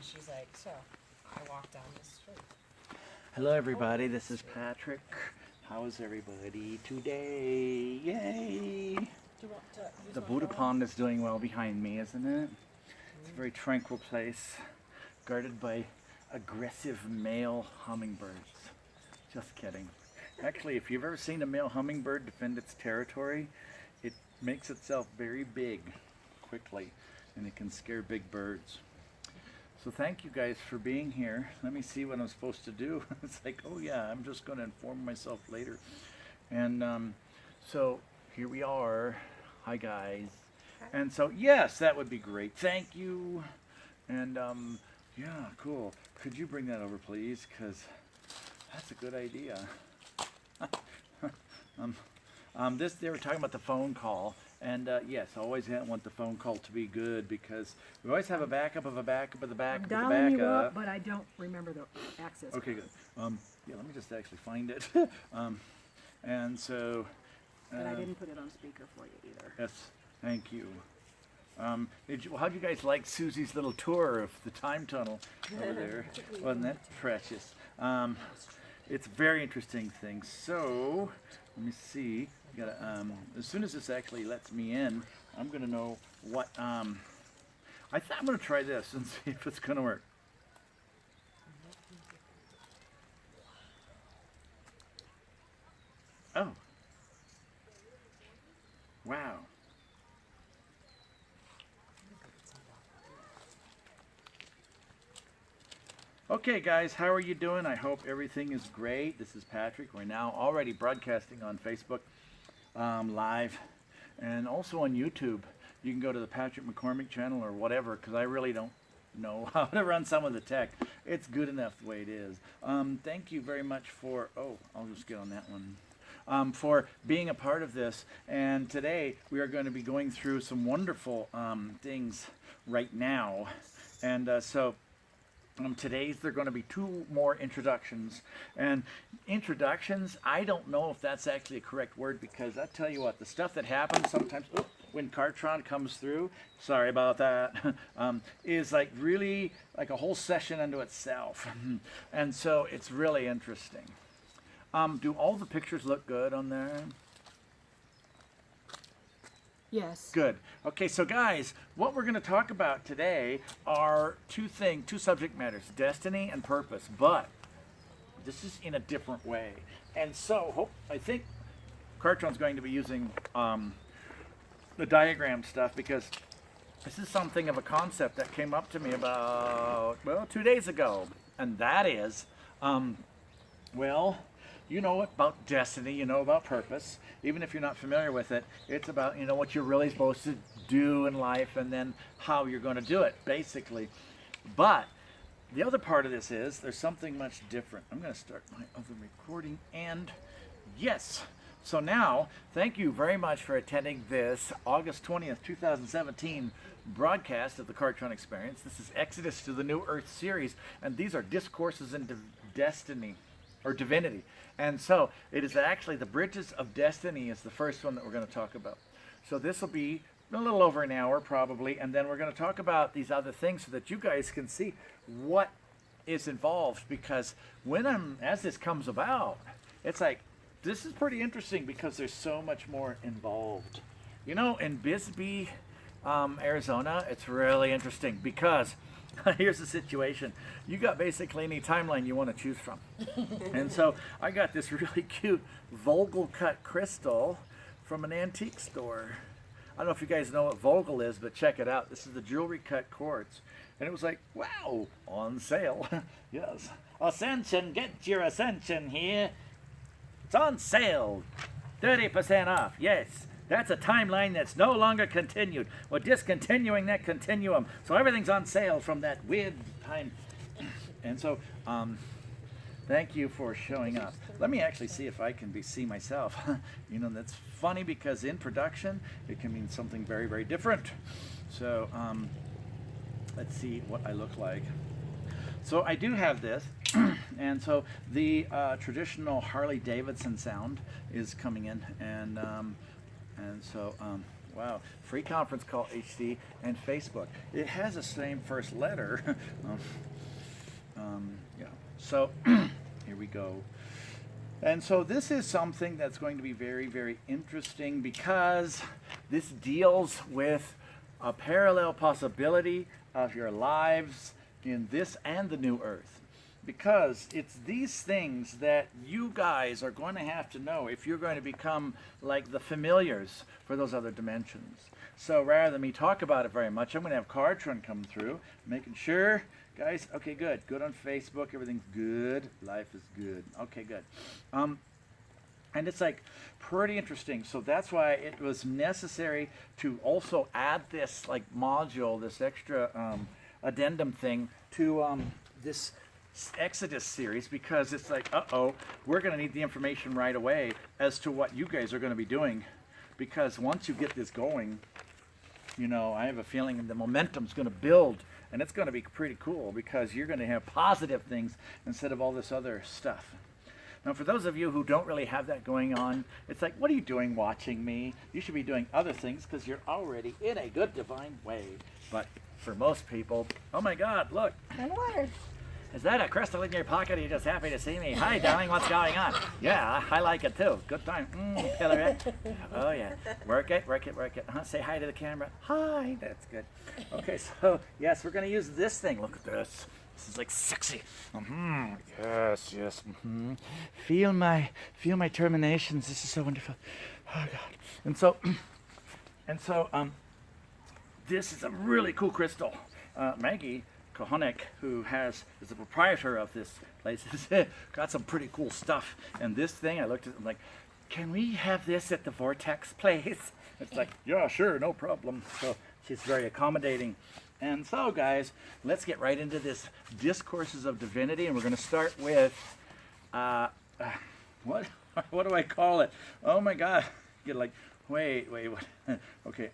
she's like, so I walked down the street. Hello everybody, this is Patrick. How's everybody today? Yay! The Buddha Pond is doing well behind me, isn't it? It's a very tranquil place, guarded by aggressive male hummingbirds. Just kidding. Actually, if you've ever seen a male hummingbird defend its territory, it makes itself very big quickly, and it can scare big birds. So thank you guys for being here. Let me see what I'm supposed to do. It's like, oh yeah, I'm just going to inform myself later. And so here we are. Hi guys. And so yes, that would be great. Thank you. And yeah, cool. Could you bring that over, please? Because that's a good idea. They were talking about the phone call. And yes, I always want the phone call to be good because we always have a backup of a backup of the backup of the backup. I'm dialing you up, but I don't remember the access. Okay, good. Yeah, let me just actually find it. And so... and I didn't put it on speaker for you either. Yes, thank you. How'd you guys like Susie's little tour of the time tunnel over there? Wasn't that precious? It's a very interesting thing. So, let me see. As soon as this actually lets me in, I'm going to know what, I'm going to try this and see if it's going to work. Oh. Wow. Okay guys, how are you doing? I hope everything is great. This is Patrick. We're now already broadcasting on Facebook live and also on YouTube. You can go to the Patrick McCormick channel or whatever, because I really don't know how to run some of the tech. It's good enough the way it is. Thank you very much for, I'll just get on that one. For being a part of this. And today we are going to be going through some wonderful things right now. And today there are going to be 2 more introductions. And introductions, I don't know if that's actually a correct word, because I tell you what, the stuff that happens sometimes when Kartron comes through, sorry about that, is like really like a whole session unto itself. And so it's really interesting. Do all the pictures look good on there? Yes. Good. Okay, so guys, what we're going to talk about today are two subject matters, destiny and purpose, but this is in a different way. And so I think Kartron's going to be using the diagram stuff, because this is something of a concept that came up to me about, 2 days ago. And that is, you know about destiny, you know about purpose. Even if you're not familiar with it, it's about, what you're really supposed to do in life and then how you're going to do it, basically. But the other part of this is there's something much different. I'm going to start my other recording, and yes. So now, thank you very much for attending this August 20th, 2017 broadcast of the Kartron Experience. This is Exodus to the New Earth series, and these are Discourses in Destiny, or Divinity. And so it is actually the Bridges of Destiny is the first one that we're going to talk about. So this will be a little over an hour probably, and then we're going to talk about these other things so that you guys can see what is involved, because as this comes about, it's like, this is pretty interesting because there's so much more involved. In Bisbee, Arizona, it's really interesting because here's the situation. You got basically any timeline you want to choose from. And so I got this really cute Vogel cut crystal from an antique store. I don't know if you guys know what Vogel is, but check it out. This is the jewelry cut quartz. And it was like, wow, on sale. Yes. Ascension, get your ascension here. It's on sale. 30% off. Yes. That's a timeline that's no longer continued. We're discontinuing that continuum. So everything's on sale from that weird time. And so, thank you for showing up. Let me actually see if I can see myself. That's funny because in production, it can mean something very, very different. So, let's see what I look like. So I do have this. And so the traditional Harley Davidson sound is coming in. And so Wow. Free conference call HD and Facebook. It has the same first letter. Yeah. So here we go. And so this is something that's going to be very, very interesting because this deals with a parallel possibility of your lives in this and the new earth. Because it's these things that you guys are going to have to know if you're going to become like the familiars for those other dimensions. So rather than me talk about it very much, I'm going to have Kartron come through, making sure, guys, okay, good. Good on Facebook, everything's good. Life is good. Okay, good. And it's like pretty interesting. So that's why it was necessary to also add this like module, this extra addendum thing to this Exodus series, because it's like, uh-oh, we're going to need the information right away as to what you guys are going to be doing, because once you get this going, you know, I have a feeling the momentum's going to build, and it's going to be pretty cool because you're going to have positive things instead of all this other stuff. Now, for those of you who don't really have that going on, it's like, what are you doing watching me? You should be doing other things because you're already in a good divine way. But for most people, oh my God, look. And water. Is that a crystal in your pocket? Are you just happy to see me? Hi, darling, what's going on? Yeah, I like it too. Good time. Pillar it. Oh, yeah. Work it, work it, work it. Say hi to the camera. Hi. That's good. Okay, so, yes, we're going to use this thing. Look at this. This is like sexy. Yes, yes. Feel my terminations. This is so wonderful. Oh, God. And so, this is a really cool crystal. Maggie Kohonek, who is the proprietor of this place, has got some pretty cool stuff. And this thing, I looked at it, I'm like, can we have this at the Vortex place? It's like, yeah, sure, no problem. So she's very accommodating. And so, guys, let's get right into this Discourses of Divinity, and we're going to start with, what do I call it? Oh my God, you're like, wait, what? Okay,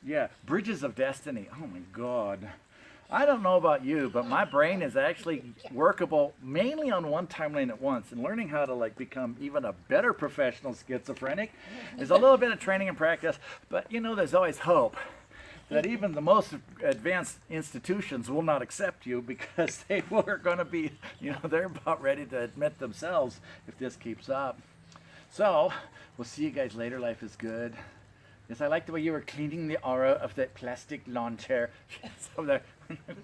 yeah, Bridges of Destiny. Oh my God. I don't know about you, but my brain is actually workable mainly on one timeline at once, and learning how to like become even a better professional schizophrenic is a little bit of training and practice, but you know, there's always hope that even the most advanced institutions will not accept you because they were going to be, you know, they're about ready to admit themselves if this keeps up. So, we'll see you guys later. Life is good. Yes, I like the way you were cleaning the aura of that plastic lawn chair. So there,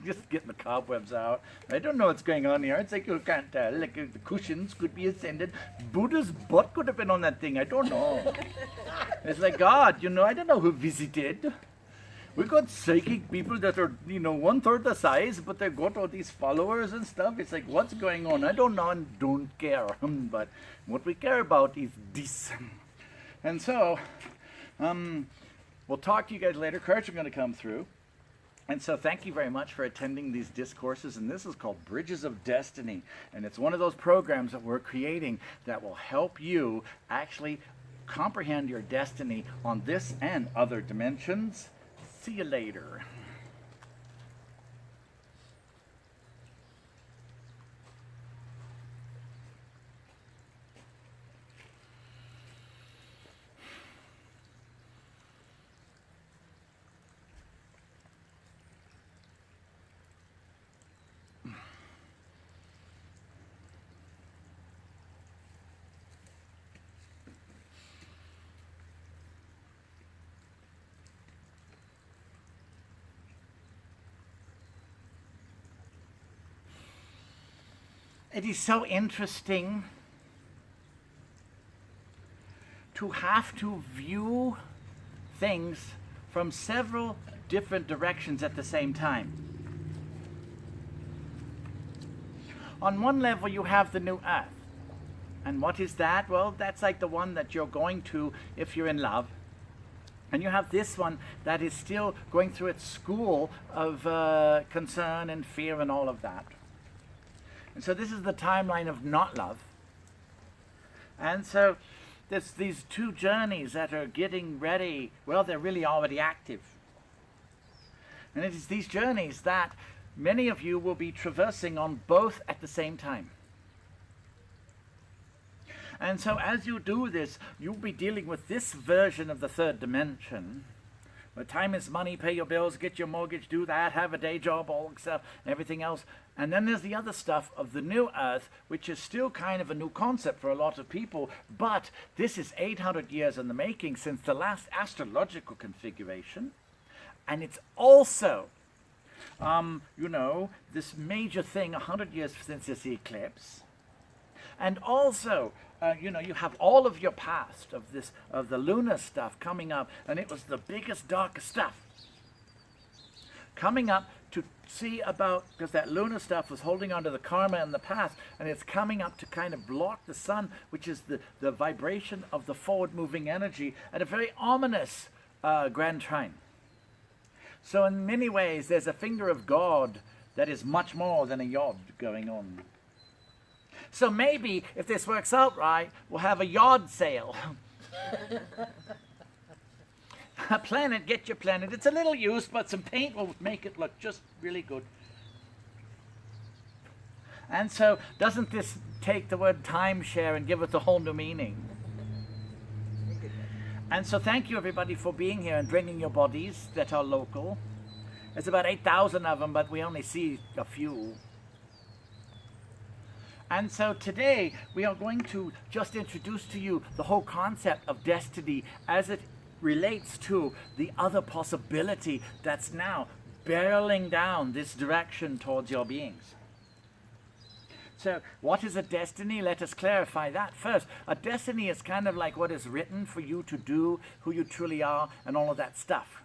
just getting the cobwebs out. I don't know what's going on here. It's like you can't tell. Like the cushions could be ascended. Buddha's butt could have been on that thing. I don't know. It's like, God, you know, I don't know who visited. We got psychic people that are, you know, 1/3 the size, but they've got all these followers and stuff. It's like, what's going on? I don't know and don't care. But what we care about is this. And so, we'll talk to you guys later. Kartron's going to come through. And so thank you very much for attending these discourses. And this is called Bridges of Destiny. And it's one of those programs that we're creating that will help you actually comprehend your destiny on this and other dimensions. See you later. It is so interesting to have to view things from several different directions at the same time. On one level, you have the new earth. And what is that? Well, that's like the one that you're going to if you're in love. And you have this one that is still going through its school of concern and fear and all of that. And so this is the timeline of not love. And so there's these two journeys that are getting ready. Well, they're really already active. And it is these journeys that many of you will be traversing on both at the same time. And so as you do this, you'll be dealing with this version of the third dimension. Where time is money, pay your bills, get your mortgage, do that, have a day job, all that stuff, everything else. And then there's the other stuff of the new earth, which is still kind of a new concept for a lot of people. But this is 800 years in the making since the last astrological configuration. And it's also, this major thing 100 years since this eclipse. And also, you have all of your past of the lunar stuff coming up, and it was the biggest, darkest stuff coming up to see about, because that lunar stuff was holding on to the karma in the past, and it's coming up to kind of block the sun, which is the vibration of the forward-moving energy at a very ominous grand trine. So in many ways, there's a finger of God that is much more than a yod going on. So maybe, if this works out right, we'll have a yard sale. A planet, get your planet. It's a little used, but some paint will make it look just really good. And so, doesn't this take the word timeshare and give it a whole new meaning? And so thank you everybody for being here and bringing your bodies that are local. There's about 8,000 of them, but we only see a few. And so today we are going to just introduce to you the whole concept of destiny as it relates to the other possibility that's now barreling down this direction towards your beings. So what is a destiny? Let us clarify that first. A destiny is kind of like what is written for you to do, who you truly are, and all of that stuff.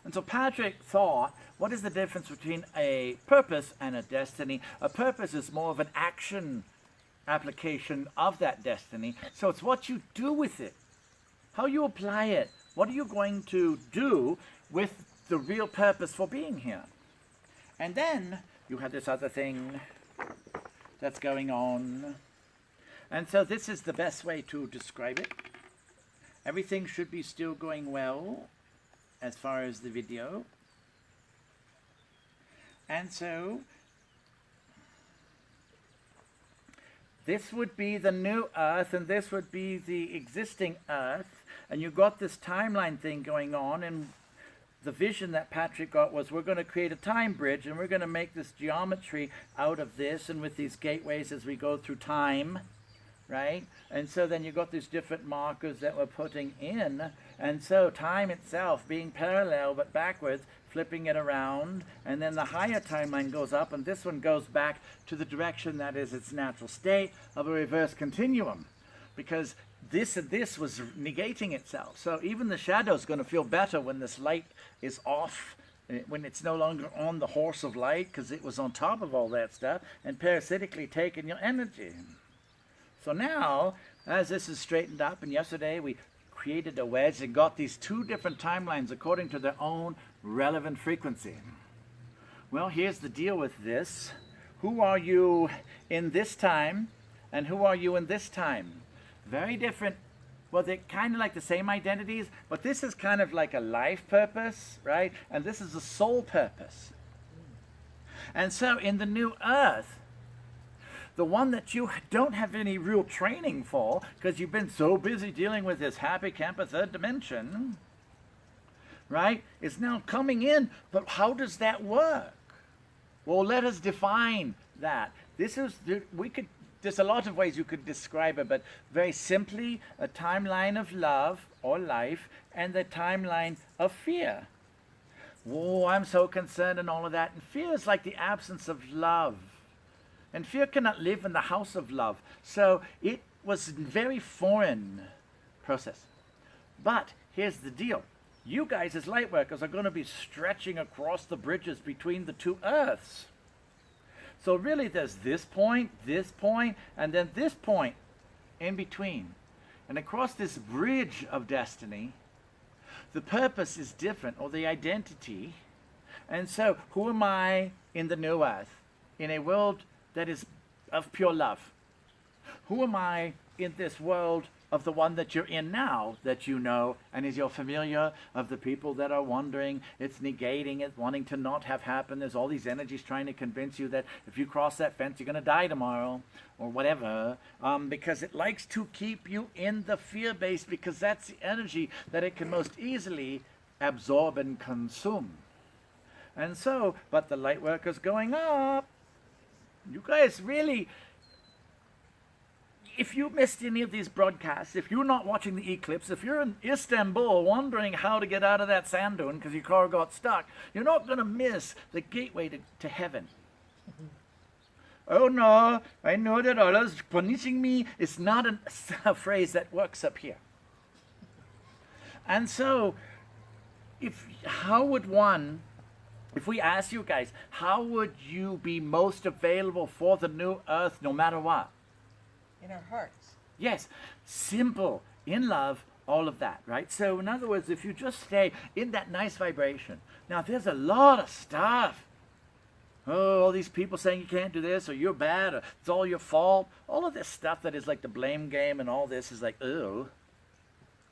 And so Patrick thought, what is the difference between a purpose and a destiny? A purpose is more of an action application of that destiny. So it's what you do with it, how you apply it. What are you going to do with the real purpose for being here? And then you have this other thing that's going on. And so this is the best way to describe it. Everything should be still going well as far as the video. And so this would be the new earth and this would be the existing earth, and you got this timeline thing going on, and the vision that Patrick got was we're going to create a time bridge and we're going to make this geometry out of this and with these gateways as we go through time, right? And so then you got these different markers that we're putting in, and so time itself being parallel but backwards, flipping it around, and then the higher timeline goes up and this one goes back to the direction that is its natural state of a reverse continuum, because this and this was negating itself. So even the shadow is going to feel better when this light is off, when it's no longer on the horse of light, because it was on top of all that stuff and parasitically taking your energy. So now, as this is straightened up, and yesterday we created a wedge and got these two different timelines according to their own relevant frequency. Well, here's the deal with this. Who are you in this time, and who are you in this time? Very different. Well, they're kind of like the same identities, but this is kind of like a life purpose, right? And this is a soul purpose. And so in the new earth, the one that you don't have any real training for, because you've been so busy dealing with this happy camper third dimension, right, is now coming in. But how does that work? Well, let us define that. There's a lot of ways you could describe it, but very simply, a timeline of love or life and the timeline of fear. Oh, I'm so concerned and all of that. And fear is like the absence of love. And fear cannot live in the house of love. So it was a very foreign process. But here's the deal. You guys as light workers are going to be stretching across the bridges between the two earths. So really there's this point, and then this point in between. And across this bridge of destiny, the purpose is different, or the identity. And so who am I in the new earth, in a world that is of pure love? Who am I in this world of the one that you're in now that you know, and is you're familiar of the people that are wondering, it's negating it, wanting to not have happen. There's all these energies trying to convince you that if you cross that fence, you're going to die tomorrow or whatever, because it likes to keep you in the fear base, because that's the energy that it can most easily absorb and consume. And so, but the light worker's going up. You guys really, if you missed any of these broadcasts, if you're not watching the eclipse, if you're in Istanbul wondering how to get out of that sand dune because your car got stuck, you're not going to miss the gateway to heaven. Oh no, I know that Allah's punishing me. It's not a phrase that works up here. And so, if we ask you guys, how would you be most available for the new earth no matter what? In our hearts. Yes, simple, in love, all of that, right? So in other words, if you just stay in that nice vibration. Now there's a lot of stuff. Oh, all these people saying you can't do this, or you're bad, or it's all your fault. All of this stuff that is like the blame game and all this is like, oh.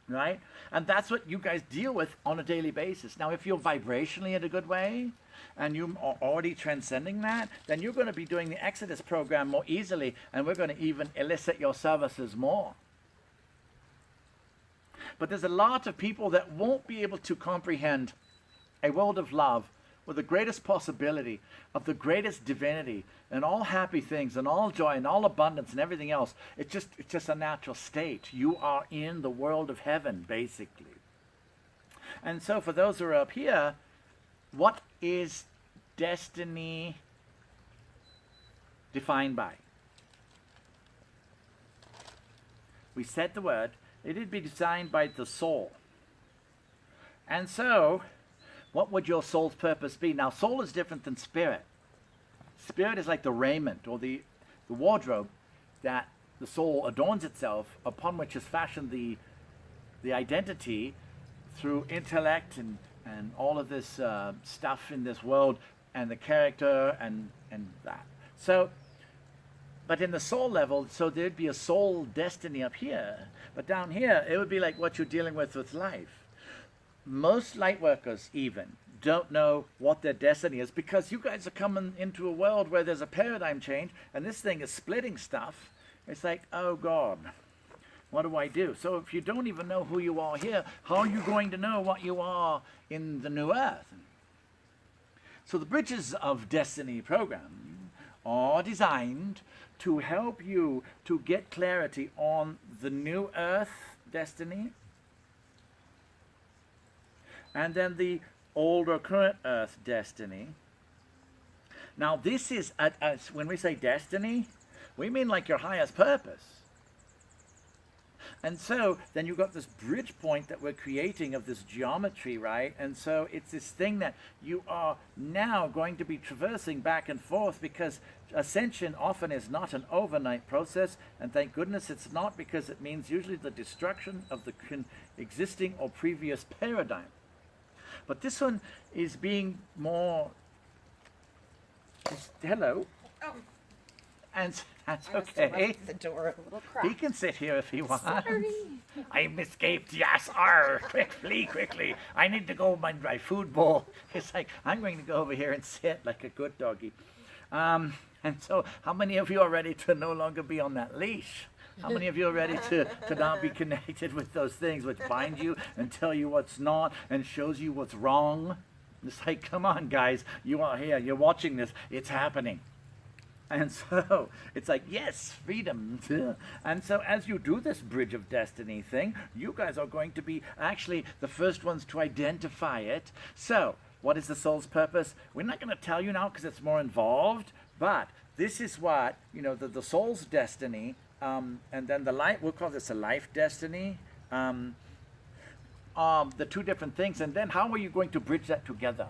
Right? And that's what you guys deal with on a daily basis. Now, if you're vibrationally in a good way, and you are already transcending that, then you're going to be doing the Exodus program more easily, and we're going to even elicit your services more. But there's a lot of people that won't be able to comprehend a world of love with the greatest possibility of the greatest divinity and all happy things and all joy and all abundance and everything else. It's just a natural state. You are in the world of heaven, basically. And so for those who are up here, what is destiny defined by? We said the word. It would be designed by the soul. And so, what would your soul's purpose be? Now, soul is different than spirit. Spirit is like the raiment or the wardrobe that the soul adorns itself, upon which is fashioned the identity through intellect and all of this stuff in this world, and the character and that. So, but in the soul level, so there'd be a soul destiny up here. But down here, it would be like what you're dealing with life. Most light workers even don't know what their destiny is, because you guys are coming into a world where there's a paradigm change, and this thing is splitting stuff. It's like, oh God, what do I do? So if you don't even know who you are here, how are you going to know what you are in the new earth? So the Bridges of Destiny program are designed to help you to get clarity on the new earth destiny, and then the older current earth destiny. Now this is, when we say destiny, we mean like your highest purpose. And so then you've got this bridge point that we're creating of this geometry, right? And so it's this thing that you are now going to be traversing back and forth, because ascension often is not an overnight process, and thank goodness it's not, because it means usually the destruction of the existing or previous paradigm. But this one is being more, hello, and that's okay. The door a little He can sit here if he wants. Sorry. I'm escaped, yes, quick, flee quickly. I need to go mind my food bowl. It's like, I'm going to go over here and sit like a good doggy. And so, how many of you are ready to no longer be on that leash? How many of you are ready to not be connected with those things which bind you and tell you what's not and shows you what's wrong? It's like, come on, guys, you are here, you're watching this, it's happening. And so it's like, yes, freedom. And so as you do this Bridge of Destiny thing, you guys are going to be actually the first ones to identify it. So what is the soul's purpose? We're not going to tell you now because it's more involved, but this is what, the soul's destiny, and then the light, we'll call this a life destiny, the two different things. And then how are you going to bridge that together?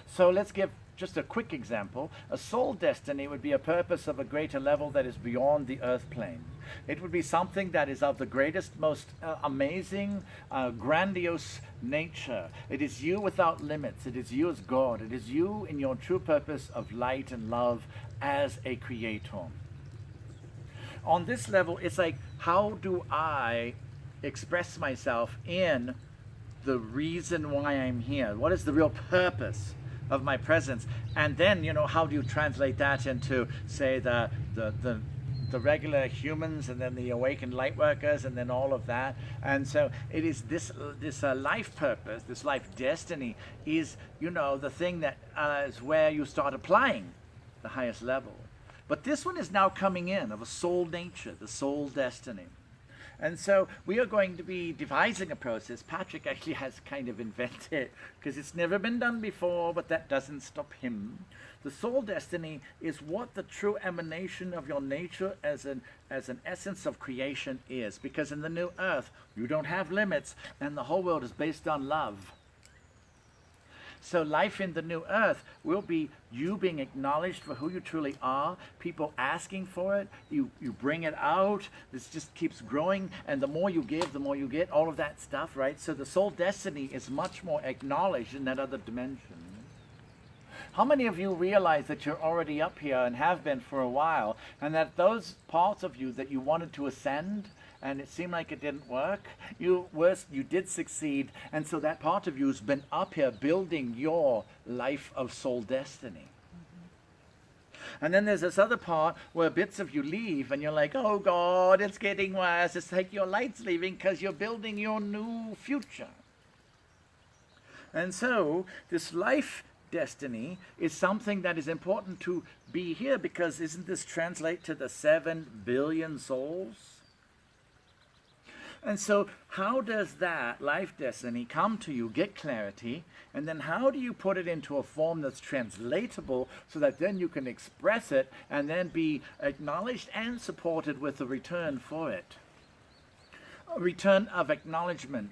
So let's give just a quick example. A soul destiny would be a purpose of a greater level that is beyond the earth plane. It would be something that is of the greatest, most amazing, grandiose nature. It is you without limits. It is you as God. It is you in your true purpose of light and love as a creator. on this level, it's like, how do I express myself in the reason why I'm here? What is the real purpose of my presence? And then, how do you translate that into, say, the regular humans, and then the awakened light workers, and then all of that? And so it is this life purpose, this life destiny is, the thing that is where you start applying the highest level. But this one is now coming in of a soul nature, the soul destiny. And so we are going to be devising a process. Patrick actually has kind of invented it because it's never been done before, but that doesn't stop him. The soul destiny is what the true emanation of your nature as an essence of creation is. Because in the new earth, you don't have limits, and the whole world is based on love. So life in the new earth will be you being acknowledged for who you truly are, people asking for it, you bring it out, this just keeps growing, and the more you give, the more you get, all of that stuff, right? So the soul destiny is much more acknowledged in that other dimension. How many of you realize that you're already up here and have been for a while, and that those parts of you that you wanted to ascend, and it seemed like it didn't work, you did succeed, and so that part of you has been up here building your life of soul destiny. And then there's this other part where bits of you leave, and you're like, oh God, it's getting worse. It's like your light's leaving because you're building your new future. And so this life destiny is something that is important to be here, because isn't this translate to the 7 billion souls? And so how does that life destiny come to you, get clarity, and then how do you put it into a form that's translatable so that then you can express it and then be acknowledged and supported with a return for it? A return of acknowledgement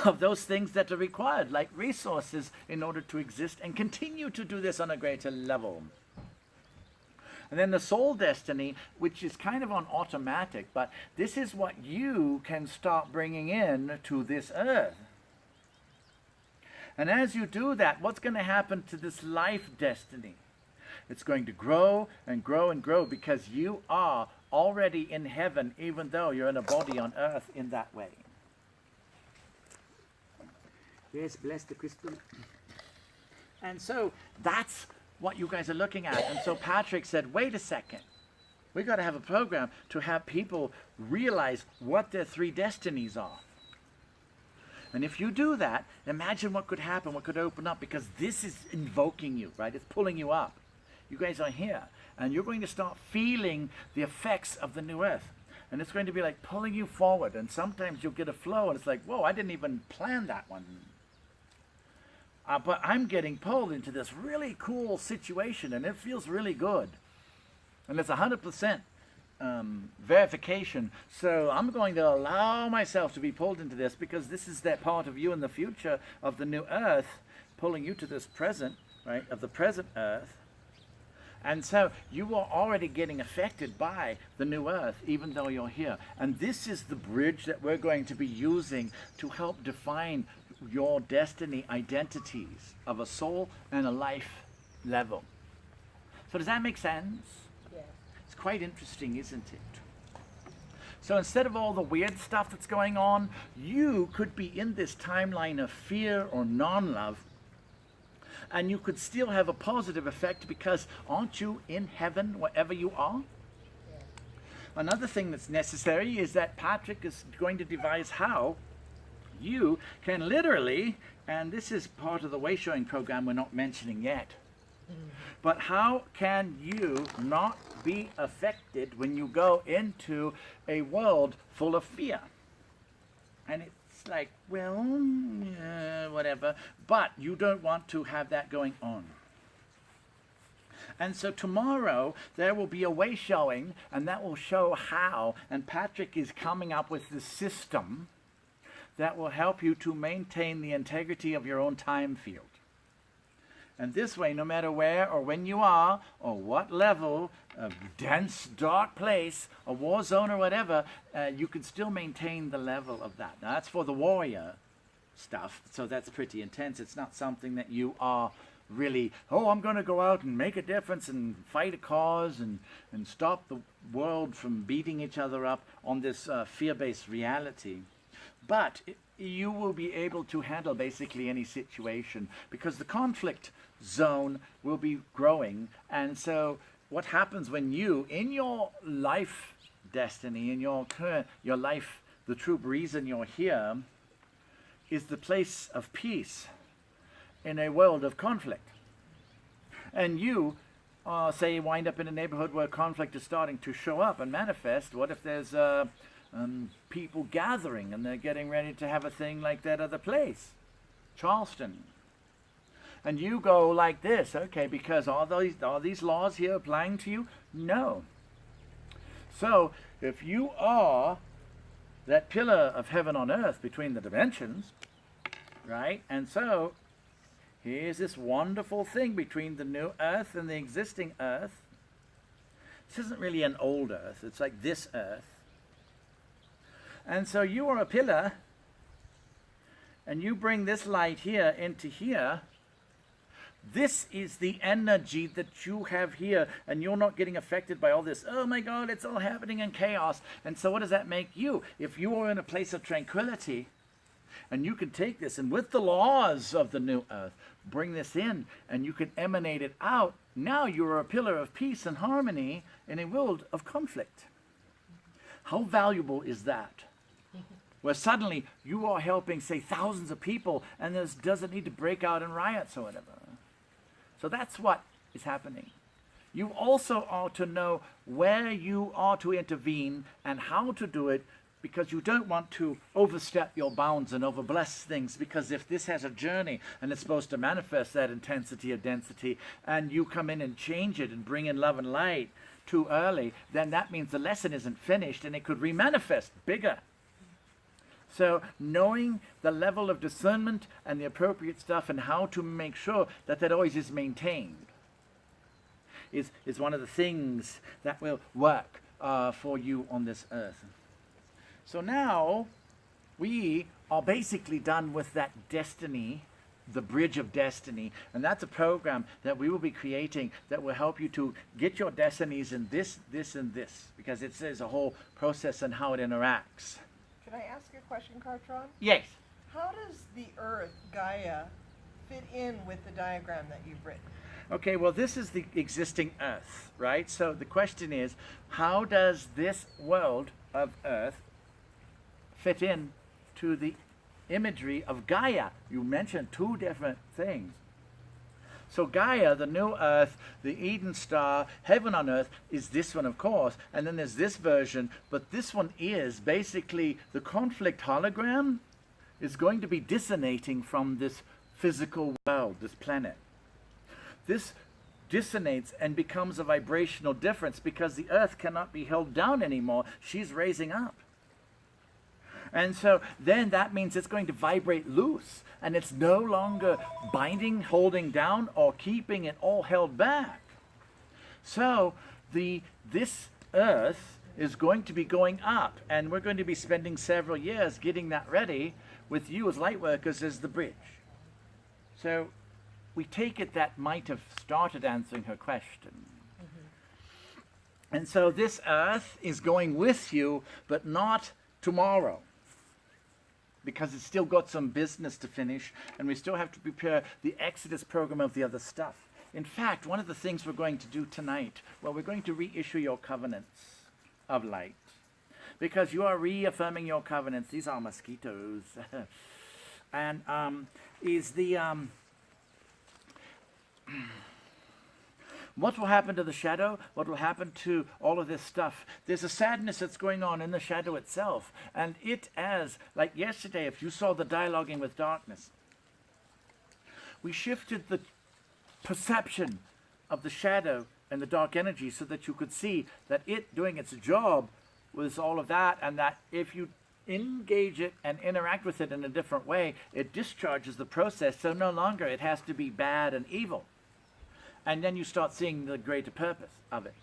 of those things that are required, like resources, in order to exist and continue to do this on a greater level. And then the soul destiny, which is kind of on automatic, but this is what you can start bringing in to this earth. And as you do that, what's going to happen to this life destiny? It's going to grow and grow and grow, because you are already in heaven, even though you're in a body on earth in that way. Yes, bless the crystal. And so that's what you guys are looking at. And so Patrick said, wait a second, we got to have a program to have people realize what their 3 destinies are. And if you do that, imagine what could happen, what could open up, because this is invoking you, right? It's pulling you up. You guys are here, and you're going to start feeling the effects of the new earth. And it's going to be like pulling you forward, and sometimes you'll get a flow, and it's like, whoa, I didn't even plan that one. But I'm getting pulled into this really cool situation, and it feels really good. And it's 100% verification. So I'm going to allow myself to be pulled into this, because this is that part of you in the future of the new earth, pulling you to this present, right, of the present earth. And so you are already getting affected by the new earth, even though you're here. And this is the bridge that we're going to be using to help define your destiny identities of a soul and a life level. So does that make sense? Yeah. It's quite interesting, isn't it? So instead of all the weird stuff that's going on, you could be in this timeline of fear or non-love, and you could still have a positive effect, because aren't you in heaven wherever you are? Yeah. Another thing that's necessary is that Patrick is going to devise how you can literally, and this is part of the way showing program we're not mentioning yet, but how can you not be affected when you go into a world full of fear? And it's like, well, whatever, but you don't want to have that going on. And so tomorrow there will be a way showing, and that will show how, and Patrick is coming up with this system that will help you to maintain the integrity of your own time field. And this way, no matter where or when you are, or what level, a dense, dark place, a war zone or whatever, you can still maintain the level of that. Now that's for the warrior stuff, so that's pretty intense. It's not something that you are really, oh, I'm going to go out and make a difference and fight a cause and stop the world from beating each other up on this fear-based reality. But you will be able to handle basically any situation because the conflict zone will be growing. And so what happens when you, in your life destiny, in your life, the true reason you're here is the place of peace in a world of conflict. And you, say, wind up in a neighborhood where conflict is starting to show up and manifest. What if there's people gathering and they're getting ready to have a thing like that other place, Charleston? And you go like this, okay, because are these laws here applying to you? No. So if you are that pillar of heaven on earth between the dimensions, right? And so here's this wonderful thing between the new earth and the existing earth. This isn't really an old earth. It's like this earth. And so you are a pillar, and you bring this light here into here. This is the energy that you have here, and you're not getting affected by all this. Oh my God, it's all happening in chaos. And so what does that make you? If you are in a place of tranquility, and you can take this, and with the laws of the new earth, bring this in, and you can emanate it out, now you're a pillar of peace and harmony in a world of conflict. How valuable is that? Where suddenly you are helping, say, thousands of people, and this doesn't need to break out in riots or whatever. So that's what is happening. You also are to know where you are to intervene and how to do it, because you don't want to overstep your bounds and overbless things, because if this has a journey and it's supposed to manifest that intensity or density, and you come in and change it and bring in love and light too early, then that means the lesson isn't finished and it could remanifest bigger. So knowing the level of discernment and the appropriate stuff and how to make sure that that always is maintained is one of the things that will work for you on this earth. So now we are basically done with that destiny, the bridge of destiny, and that's a program that we will be creating that will help you to get your destinies in this, this, and this, because it says a whole process and how it interacts. Can I ask you a question, Kartron? Yes. How does the Earth, Gaia, fit in with the diagram that you've written? Okay, well, this is the existing Earth, right? So the question is, how does this world of Earth fit in to the imagery of Gaia? You mentioned two different things. So Gaia, the new earth, the Eden star, heaven on earth, is this one, of course. And then there's this version, but this one is basically the conflict hologram is going to be dissonating from this physical world, this planet. This dissonates and becomes a vibrational difference because the earth cannot be held down anymore. She's raising up. And so then that means it's going to vibrate loose, and it's no longer binding, holding down, or keeping it all held back. So this earth is going to be going up, and we're going to be spending several years getting that ready with you as light workers as the bridge. So we take it that might have started answering her question. And so this earth is going with you, but not tomorrow, because it's still got some business to finish, and we still have to prepare the Exodus program of the other stuff. In fact, one of the things we're going to do tonight, well, we're going to reissue your covenants of light, because you are reaffirming your covenants. These are mosquitoes. And what will happen to the shadow? What will happen to all of this stuff? There's a sadness that's going on in the shadow itself. And it as, like yesterday, if you saw the dialoguing with darkness, we shifted the perception of the shadow and the dark energy so that you could see that it doing its job was all of that, and that if you engage it and interact with it in a different way, it discharges the process, so no longer it has to be bad and evil. And then you start seeing the greater purpose of it.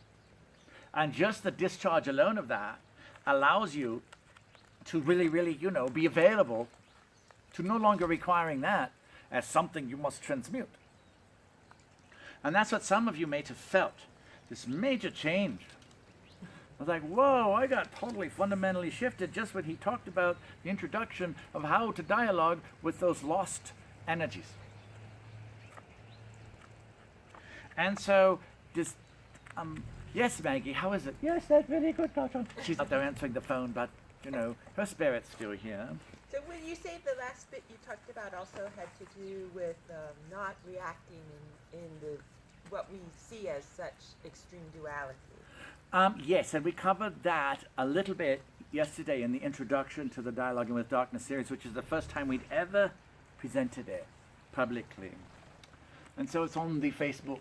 And just the discharge alone of that allows you to really, really, be available to no longer requiring that as something you must transmute. And that's what some of you may have felt, this major change. I was like, whoa, I got totally fundamentally shifted just when he talked about the introduction of how to dialogue with those lost energies. And so, this, yes, Maggie, how is it? Yes, that's really good, Kartron. She's out there answering the phone, but, you know, her spirit's still here. So when you say the last bit you talked about also had to do with not reacting in the what we see as such extreme duality. Yes, and we covered that a little bit yesterday in the introduction to the Dialoguing with Darkness series, which is the first time we'd ever presented it publicly. And so it's on the Facebook.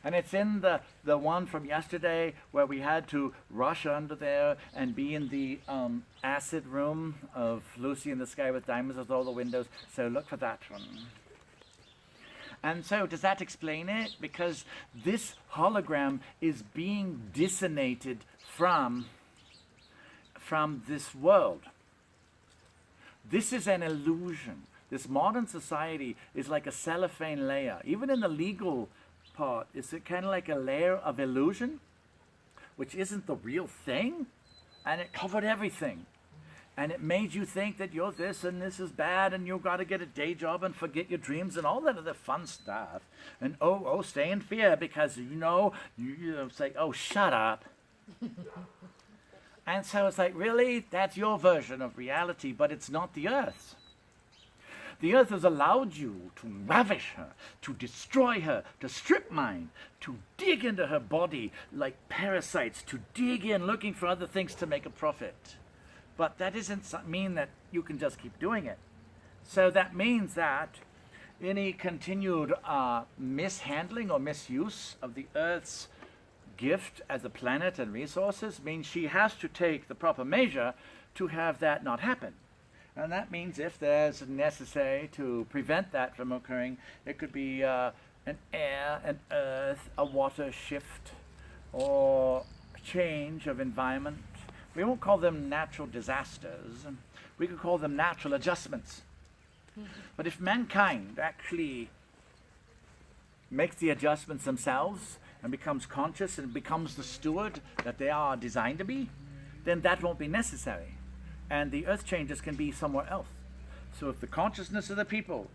And it's in the one from yesterday where we had to rush under there and be in the acid room of Lucy in the Sky with Diamonds with all the windows. So look for that one. And so does that explain it? Because this hologram is being dissonated from this world. This is an illusion. This modern society is like a cellophane layer. Even in the legal part, is it kind of like a layer of illusion, which isn't the real thing, and it covered everything, and it made you think that you're this and this is bad, and you've got to get a day job and forget your dreams and all that other fun stuff, and stay in fear because you say, oh, shut up. And so it's like, really, that's your version of reality, but it's not the Earth's. The Earth has allowed you to ravish her, to destroy her, to strip mine, to dig into her body like parasites, to dig in looking for other things to make a profit. But that doesn't mean that you can just keep doing it. So that means that any continued mishandling or misuse of the Earth's gift as a planet and resources means she has to take the proper measure to have that not happen. And that means if there's necessary to prevent that from occurring, it could be an air, an earth, a water shift, or change of environment. We won't call them natural disasters. We could call them natural adjustments. But if mankind actually makes the adjustments themselves and becomes conscious and becomes the steward that they are designed to be, then that won't be necessary. And the earth changes can be somewhere else. So if the consciousness of the people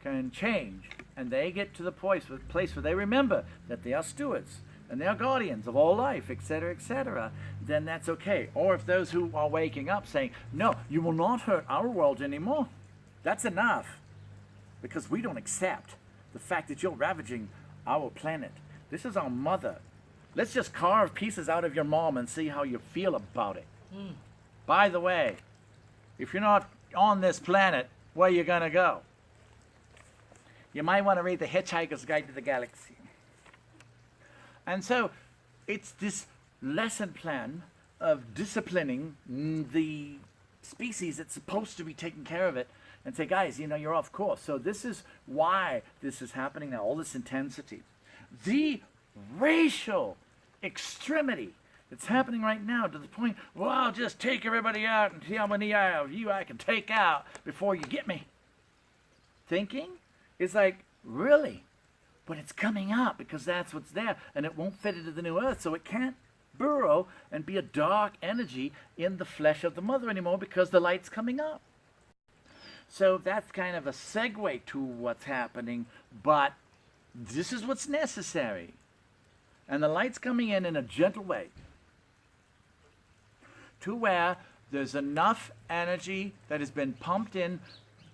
can change and they get to the place where they remember that they are stewards and they are guardians of all life, etc., then that's okay. Or if those who are waking up saying, no, you will not hurt our world anymore, that's enough. Because we don't accept the fact that you're ravaging our planet. This is our mother. Let's just carve pieces out of your mom and see how you feel about it. By the way, if you're not on this planet, where are you going to go? You might want to read The Hitchhiker's Guide to the Galaxy. And so it's this lesson plan of disciplining the species that's supposed to be taking care of it and say, guys, you're off course. So this is why this is happening now, all this intensity. The racial extremity that's happening right now to the point, well, I'll just take everybody out and see how many of you I can take out before you get me. Thinking is like, really? But it's coming up because that's what's there, and it won't fit into the new earth, so it can't burrow and be a dark energy in the flesh of the mother anymore because the light's coming up. So that's kind of a segue to what's happening, but this is what's necessary. And the light's coming in a gentle way to where there's enough energy that has been pumped in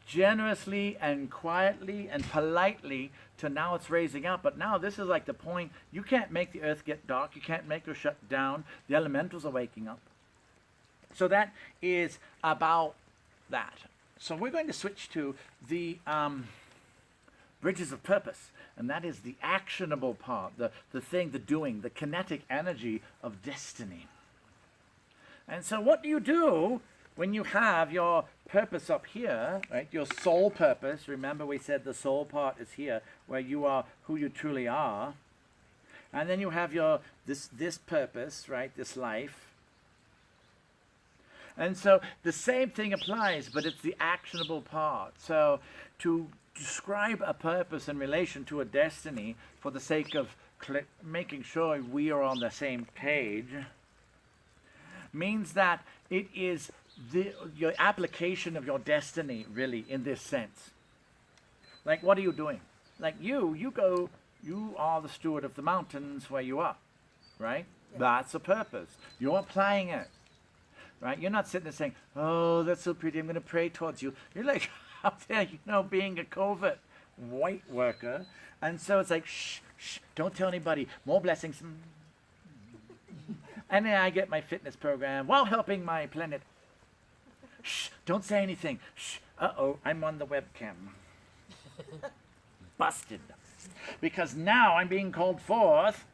generously and quietly and politely to now it's raising up. But now this is like the point, you can't make the earth get dark, you can't make her shut down, the elementals are waking up. So that is about that. So we're going to switch to the bridges of purpose, and that is the actionable part, the thing, the doing, the kinetic energy of destiny. And so what do you do when you have your purpose up here, right? Your soul purpose. Remember we said the soul part is here, where you are who you truly are. And then you have your this purpose, right? This life. And so the same thing applies, but it's the actionable part. So to describe a purpose in relation to a destiny for the sake of making sure we are on the same page means that it is your application of your destiny, really, in this sense. Like, what are you doing? Like, you are the steward of the mountains where you are, right? Yeah. That's a purpose. You're applying it, right? You're not sitting there saying, oh, that's so pretty, I'm going to pray towards you. You're like out there, being a covert white worker. And so it's like, shh, don't tell anybody. More blessings. And then I get my fitness program while helping my planet. Shh, don't say anything. Shh, uh-oh, I'm on the webcam. Busted. Because now I'm being called forth,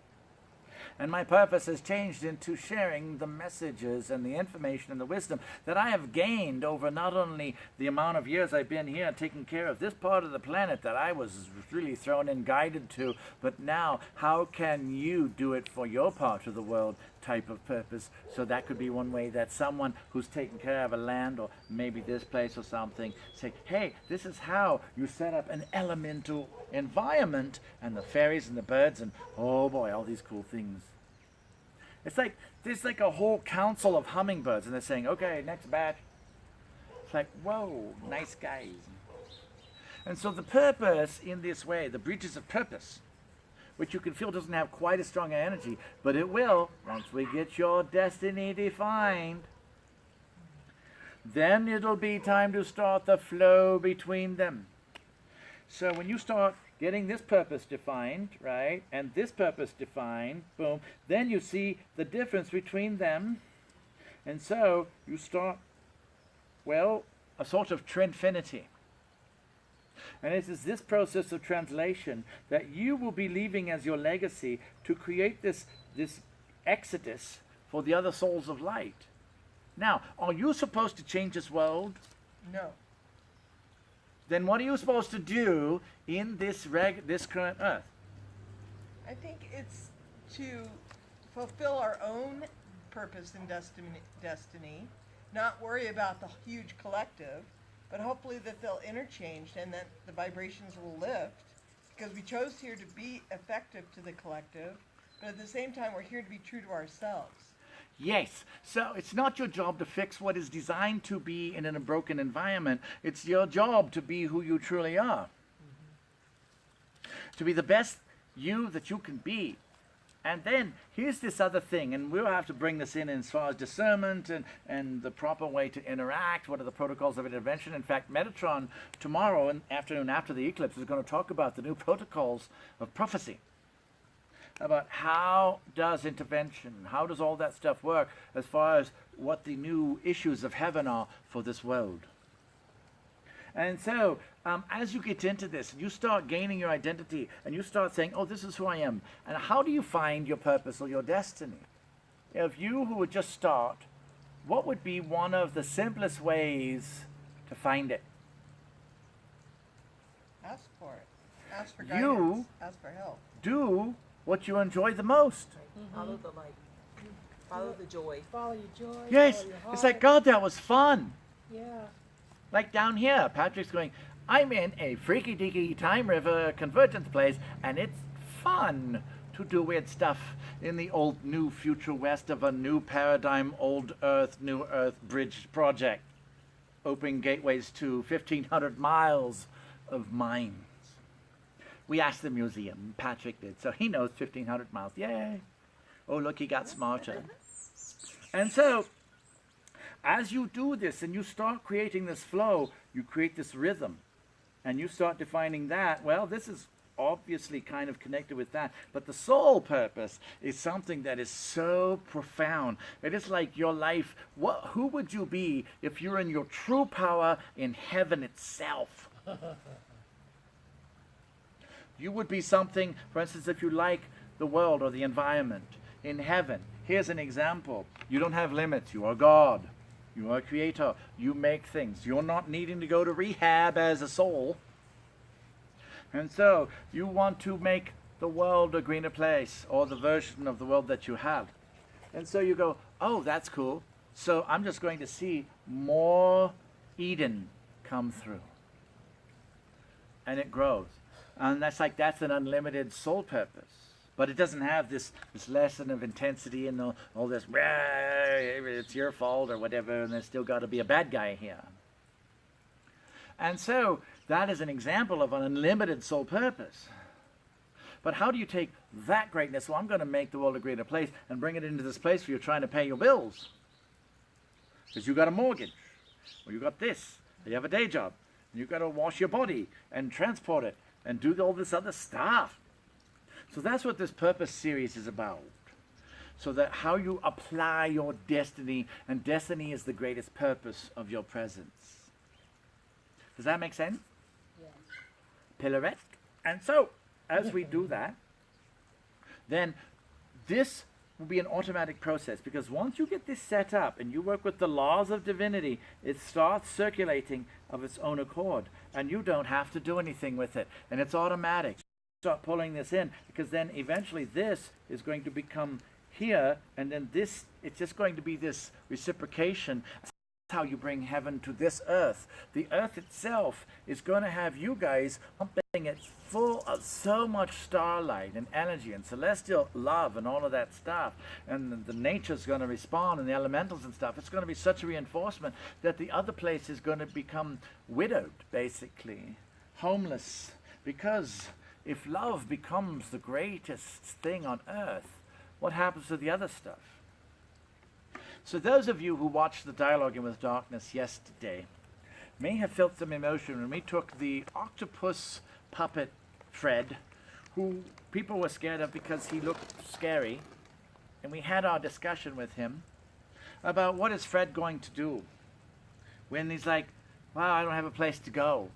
and my purpose has changed into sharing the messages and the information and the wisdom that I have gained over not only the amount of years I've been here taking care of this part of the planet that I was really thrown and guided to, but now how can you do it for your part of the world type of purpose? So that could be one way that someone who's taking care of a land or maybe this place or something say, hey, this is how you set up an elemental environment, and the fairies and the birds and oh boy, all these cool things. It's like there's like a whole council of hummingbirds and they're saying, okay, next batch. It's like, whoa, nice guys. And so the purpose in this way, the bridges of purpose, which you can feel doesn't have quite as strong an energy, but it will once we get your destiny defined. Then it'll be time to start the flow between them. So when you start getting this purpose defined, right, and this purpose defined, boom, then you see the difference between them. And so you start, well, a sort of trendfinity. And it is this process of translation that you will be leaving as your legacy to create this exodus for the other souls of light. Now, are you supposed to change this world? No. Then what are you supposed to do in this current earth? I think it's to fulfill our own purpose and destiny, not worry about the huge collective, but hopefully that they'll interchange and that the vibrations will lift, because we chose here to be effective to the collective, but at the same time we're here to be true to ourselves. Yes. So it's not your job to fix what is designed to be in a broken environment. It's your job to be who you truly are. Mm-hmm. To be the best you that you can be. And then here's this other thing, and we'll have to bring this in as far as discernment and the proper way to interact. What are the protocols of intervention? In fact, Metatron tomorrow afternoon after the eclipse is going to talk about the new protocols of prophecy. About how does intervention, how does all that stuff work as far as what the new issues of heaven are for this world. And so, as you get into this, you start gaining your identity, and you start saying, oh, this is who I am. And how do you find your purpose or your destiny? If you who would just start, what would be one of the simplest ways to find it? Ask for it. Ask for guidance. Ask for help. Do what you enjoy the most. Mm-hmm. Follow the light. Follow the joy. Follow your joy. Yes, Follow your heart. it's like, God, that was fun. Yeah. Like down here, Patrick's going, I'm in a freaky-deaky time river convergence place, and it's fun to do weird stuff in the old new future west of a new paradigm, old earth, new earth bridge project, opening gateways to 1,500 miles of mines. We asked the museum, Patrick did, so he knows 1,500 miles. Yay! Oh, look, he got smarter. And so, as you do this and you start creating this flow, you create this rhythm, and you start defining that, well, this is obviously kind of connected with that, but the soul purpose is something that is so profound. It is like your life. Who would you be if you're in your true power in heaven itself? You would be something, for instance, if you like the world or the environment. In heaven, here's an example. You don't have limits. You are God. You are a creator. You make things. You're not needing to go to rehab as a soul. And so, you want to make the world a greener place, or the version of the world that you have. And so you go, oh, that's cool. So I'm just going to see more Eden come through. and it grows. And that's an unlimited soul purpose. But it doesn't have this lesson of intensity and all this, it's your fault or whatever, and there's still got to be a bad guy here. And so that is an example of an unlimited soul purpose. But how do you take that greatness, well, I'm going to make the world a greater place, and bring it into this place where you're trying to pay your bills? Because you got a mortgage, or you got this, or you have a day job, and you've got to wash your body and transport it and do all this other stuff. So that's what this purpose series is about. So that how you apply your destiny, and destiny is the greatest purpose of your presence. Does that make sense? Yes. Pillaresque. And so, as we do that, then this will be an automatic process, because once you get this set up and you work with the laws of divinity, it starts circulating of its own accord, and you don't have to do anything with it, and it's automatic. Start pulling this in, because then eventually this is going to become here, and then this, it's just going to be this reciprocation. That's how you bring heaven to this earth. The earth itself is going to have you guys pumping it full of so much starlight and energy and celestial love and all of that stuff, and the nature's going to respond, and the elementals and stuff. It's going to be such a reinforcement that the other place is going to become widowed, basically homeless, because if love becomes the greatest thing on earth, what happens to the other stuff? So those of you who watched the Dialoguing with Darkness yesterday may have felt some emotion when we took the octopus puppet Fred, who people were scared of because he looked scary, and we had our discussion with him about what is Fred going to do when he's like, wow, I don't have a place to go.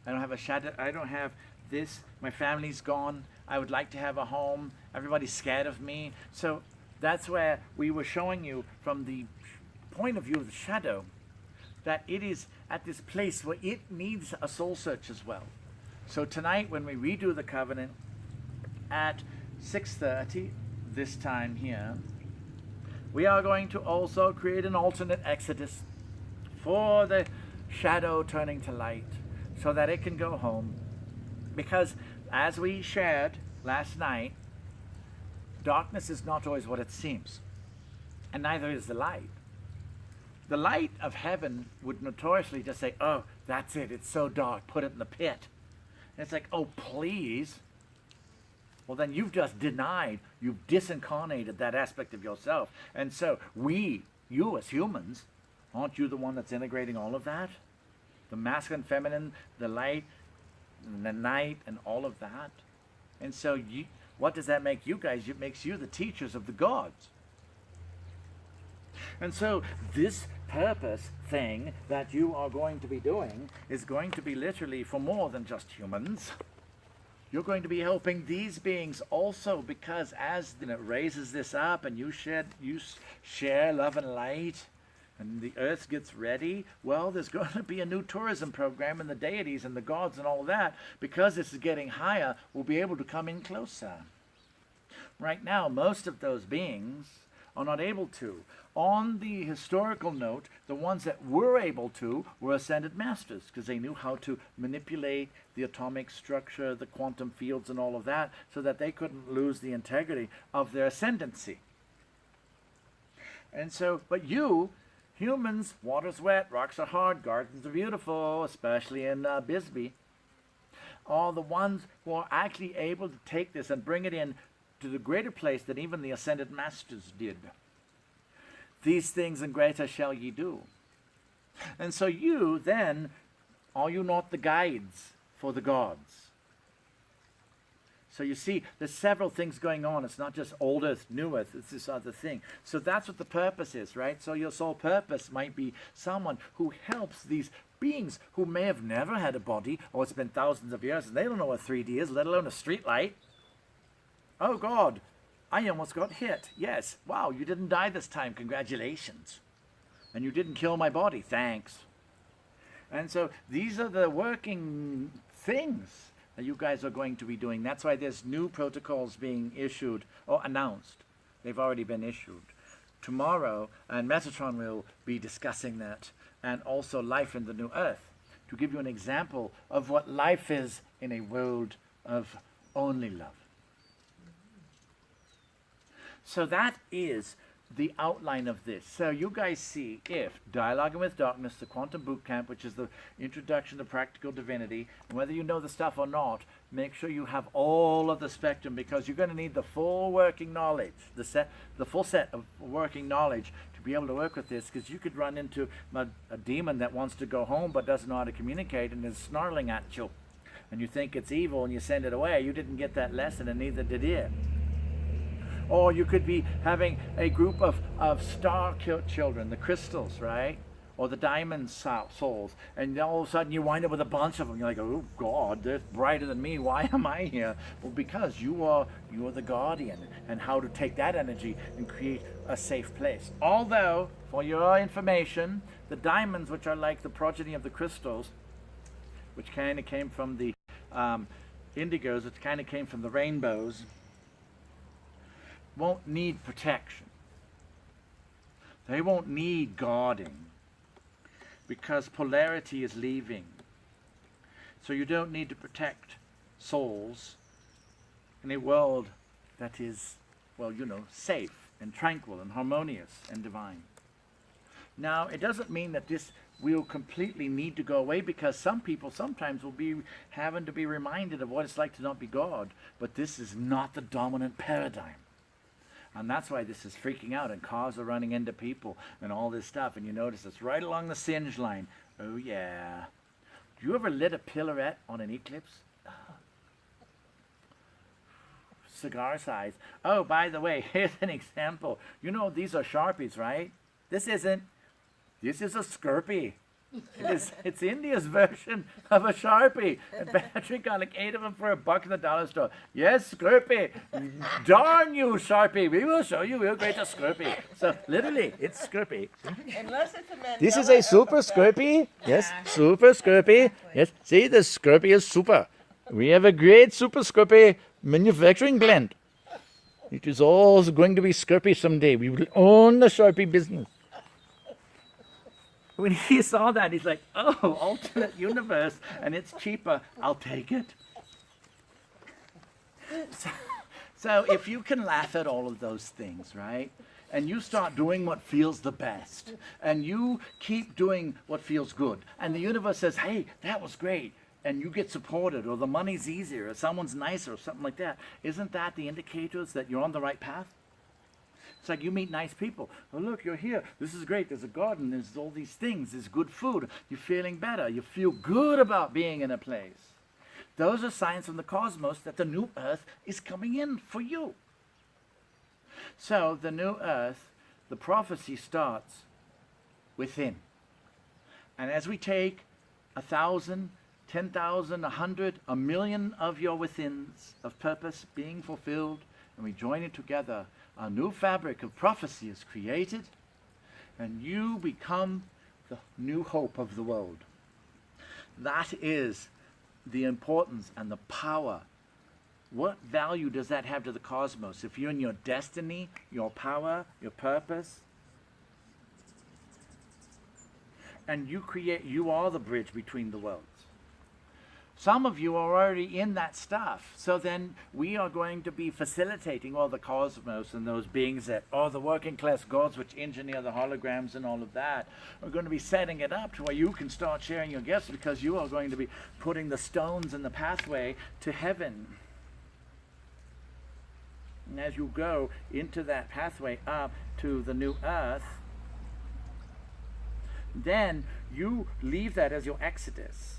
I don't have a shadow. I don't have this. My family's gone. I would like to have a home. Everybody's scared of me. So that's where we were showing you from the point of view of the shadow that it is at this place where it needs a soul search as well. So tonight when we redo the covenant at 6:30 this time here, we are going to also create an alternate exodus for the shadow turning to light so that it can go home. Because as we shared last night, darkness is not always what it seems, and neither is the light. The light of heaven would notoriously just say, oh, that's it, it's so dark, put it in the pit. And it's like, oh, please. Well, then you've just denied, you've disincarnated that aspect of yourself. And so you as humans, aren't you the one that's integrating all of that? The masculine, feminine, the light, the night, and all of that. And so what does that make you guys? It makes you the teachers of the gods. And so this purpose thing that you are going to be doing is going to be literally for more than just humans. You're going to be helping these beings also, because as it raises this up and you share love and light, and the earth gets ready, well, there's going to be a new tourism program, and the deities and the gods and all that, because this is getting higher, will be able to come in closer. Right now, most of those beings are not able to. On the historical note, the ones that were able to were ascended masters, because they knew how to manipulate the atomic structure, the quantum fields and all of that, so that they couldn't lose the integrity of their ascendancy. And so, but you, humans, water's wet, rocks are hard, gardens are beautiful, especially in Bisbee, are the ones who are actually able to take this and bring it in to the greater place than even the ascended masters did. These things and greater shall ye do. And so you then, are you not the guides for the gods? So you see, there's several things going on. It's not just old earth, new earth, it's this other thing. So that's what the purpose is, right? So your soul purpose might be someone who helps these beings who may have never had a body, or it's been thousands of years, and they don't know what 3D is, let alone a street light. Oh God, I almost got hit. Yes, wow, you didn't die this time, congratulations. And you didn't kill my body, thanks. And so these are the working things that you guys are going to be doing. That's why there's new protocols being issued or announced. They've already been issued. Tomorrow, and Metatron will be discussing that, and also life in the new earth, to give you an example of what life is in a world of only love. So that is the outline of this. So you guys see if Dialoguing with Darkness, the Quantum Boot Camp, which is the introduction to practical divinity, and whether you know the stuff or not, make sure you have all of the spectrum, because you're going to need the full working knowledge, the full set of working knowledge to be able to work with this, because you could run into a demon that wants to go home but doesn't know how to communicate and is snarling at you, and you think it's evil and you send it away. You didn't get that lesson, and neither did it. Or you could be having a group of star children, the crystals, right? Or the diamond souls. And all of a sudden you wind up with a bunch of them. You're like, oh God, they're brighter than me. Why am I here? Well, because you are the guardian. And how to take that energy and create a safe place. Although, for your information, the diamonds, which are like the progeny of the crystals, which kind of came from the indigos, which kind of came from the rainbows, won't need protection. They won't need guarding, because polarity is leaving. So you don't need to protect souls in a world that is, well, safe and tranquil and harmonious and divine. Now, it doesn't mean that this will completely need to go away, because some people sometimes will be having to be reminded of what it's like to not be God, but this is not the dominant paradigm. And that's why this is freaking out, and cars are running into people and all this stuff. And you notice it's right along the singe line. Oh yeah. Do you ever lit a pillarette on an eclipse? Cigar size. Oh, by the way, here's an example. These are Sharpies, right? This is a Scorpy. It's India's version of a Sharpie. And Patrick got like 8 of them for $1 in the dollar store. Yes, Scorpy. Darn you, Sharpie. We will show you we'll create a Scorpy. So literally, it's Scorpy. Unless it's a Mandela. This is a super Scorpy. Yes, super Scorpy. Yes, see, the Scorpy is super. We have a great super Scorpy manufacturing plant. It is all going to be Scorpy someday. We will own the Sharpie business. When he saw that, he's like, oh, alternate universe, and it's cheaper. I'll take it. So if you can laugh at all of those things, right? And you start doing what feels the best, and you keep doing what feels good, and the universe says, hey, that was great, and you get supported, or the money's easier, or someone's nicer, or something like that, isn't that the indicators that you're on the right path? It's like you meet nice people. Oh, look, you're here. This is great. There's a garden. There's all these things. There's good food. You're feeling better. You feel good about being in a place. Those are signs from the cosmos that the new earth is coming in for you. So the new earth, the prophecy starts within. And as we take 1,000, 10,000, 100, 1,000,000 of your withins of purpose being fulfilled, and we join it together, a new fabric of prophecy is created, and you become the new hope of the world. That is the importance and the power. What value does that have to the cosmos? If you're in your destiny, your power, your purpose, and you are the bridge between the worlds. Some of you are already in that stuff. So then we are going to be facilitating all the cosmos and those beings that are the working class gods which engineer the holograms and all of that. We're going to be setting it up to where you can start sharing your gifts, because you are going to be putting the stones in the pathway to heaven. And as you go into that pathway up to the new earth, then you leave that as your exodus.